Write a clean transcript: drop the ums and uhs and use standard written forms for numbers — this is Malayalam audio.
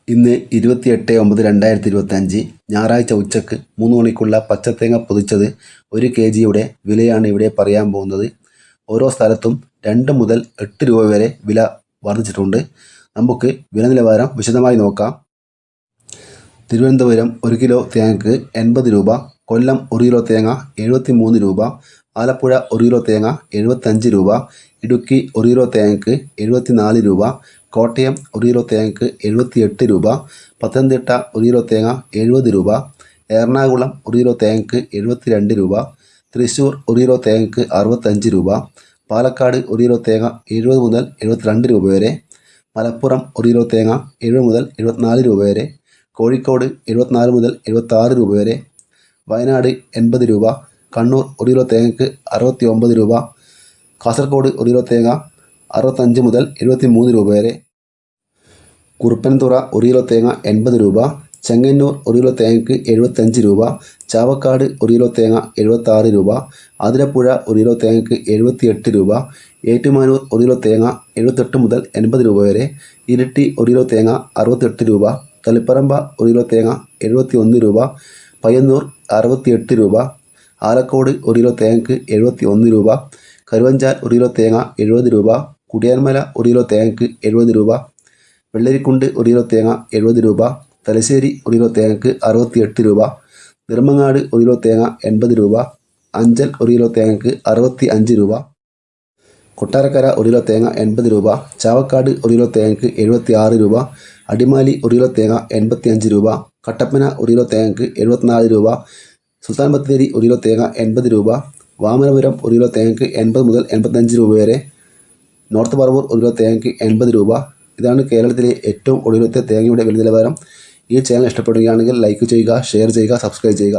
ഇന്ന് 28/9/2025 ഞായറാഴ്ച ഉച്ചക്ക് 3 മണിക്കുള്ള പച്ചത്തേങ്ങ പൊതിച്ചത് 1 kgയുടെ വിലയാണ് ഇവിടെ പറയാൻ പോകുന്നത്. ഓരോ സ്ഥലത്തും 2 മുതൽ 8 രൂപ വരെ വില വർദ്ധിച്ചിട്ടുണ്ട്. നമുക്ക് വില നിലവാരം വിശദമായി നോക്കാം. തിരുവനന്തപുരം 1 കിലോ തേങ്ങയ്ക്ക് 80 രൂപ, കൊല്ലം 1 കിലോ തേങ്ങ 73 രൂപ, ആലപ്പുഴ 1 കിലോ തേങ്ങ 75 രൂപ, ഇടുക്കി 1 കിലോ തേങ്ങയ്ക്ക് 74 രൂപ, കോട്ടയം 1 കിലോ തേങ്ങയ്ക്ക് 78 രൂപ, പത്തനംതിട്ട 1 കിലോ തേങ്ങ 70 രൂപ, എറണാകുളം 1 കിലോ തേങ്ങയ്ക്ക് 72 രൂപ, തൃശ്ശൂർ 1 കിലോ തേങ്ങയ്ക്ക് 65 രൂപ, പാലക്കാട് 1 കിലോ തേങ്ങ 70 മുതൽ 72 രൂപ വരെ, മലപ്പുറം 1 കിലോ തേങ്ങ 70 മുതൽ 74 രൂപ വരെ, കോഴിക്കോട് 74 മുതൽ 76 രൂപ വരെ, വയനാട് 80 രൂപ, കണ്ണൂർ 1 കിലോ തേങ്ങയ്ക്ക് 69 രൂപ, കാസർഗോഡ് 1 കിലോ തേങ്ങ 65 മുതൽ 73 രൂപ വരെ, കുറുപ്പൻതുറ 1 കിലോ തേങ്ങ 80 രൂപ, ചെങ്ങന്നൂർ 1 കിലോ തേങ്ങയ്ക്ക് 75 രൂപ, ചാവക്കാട് 1 കിലോ തേങ്ങ 76 രൂപ, ആതിരപ്പുഴ 1 കിലോ തേങ്ങയ്ക്ക് 78 രൂപ, ഏറ്റുമാനൂർ 1 കിലോ തേങ്ങ 78 മുതൽ 80 രൂപ വരെ, ഇരിട്ടി 1 കിലോ തേങ്ങ 68 രൂപ, തളിപ്പറമ്പ 1 കിലോ തേങ്ങ 71 രൂപ, പയ്യന്നൂർ 68 രൂപ, ആലക്കോട് 1 കിലോ തേങ്ങയ്ക്ക് 71 രൂപ, കരുവഞ്ചാൽ 1 കിലോ തേങ്ങ 70 രൂപ, കുടിയാൻമല 1 കിലോ തേങ്ങയ്ക്ക് 70 രൂപ, വെള്ളരിക്കുണ്ട് 1 കിലോ തേങ്ങ 70 രൂപ, തലശ്ശേരി 1 കിലോ തേങ്ങയ്ക്ക് 68 രൂപ, നെടുമങ്ങാട് 1 കിലോ തേങ്ങ 80 രൂപ, അഞ്ചൽ 1 കിലോ തേങ്ങയ്ക്ക് 65 രൂപ, കൊട്ടാരക്കര 1 കിലോ തേങ്ങ 80 രൂപ, ചാവക്കാട് 1 കിലോ തേങ്ങയ്ക്ക് 76 രൂപ, അടിമാലി 1 കിലോ തേങ്ങ 85 രൂപ, കട്ടപ്പന 1 കിലോ തേങ്ങയ്ക്ക് 74 രൂപ, സുൽത്താൻ ബത്തേരി 1 കിലോ തേങ്ങ 80 രൂപ, വാമനപുരം 1 കിലോ തേങ്ങയ്ക്ക് 80 മുതൽ 85 രൂപ വരെ, നോർത്ത് പറവൂർ 1 കിലോ തേങ്ങയ്ക്ക് 80 രൂപ. ഇതാണ് കേരളത്തിലെ ഏറ്റവും ഒടുവിലത്തെ തേങ്ങയുടെ വില നിലവാരം. ഈ ചാനൽ ഇഷ്ടപ്പെടുകയാണെങ്കിൽ ലൈക്ക് ചെയ്യുക, ഷെയർ ചെയ്യുക, സബ്സ്ക്രൈബ് ചെയ്യുക.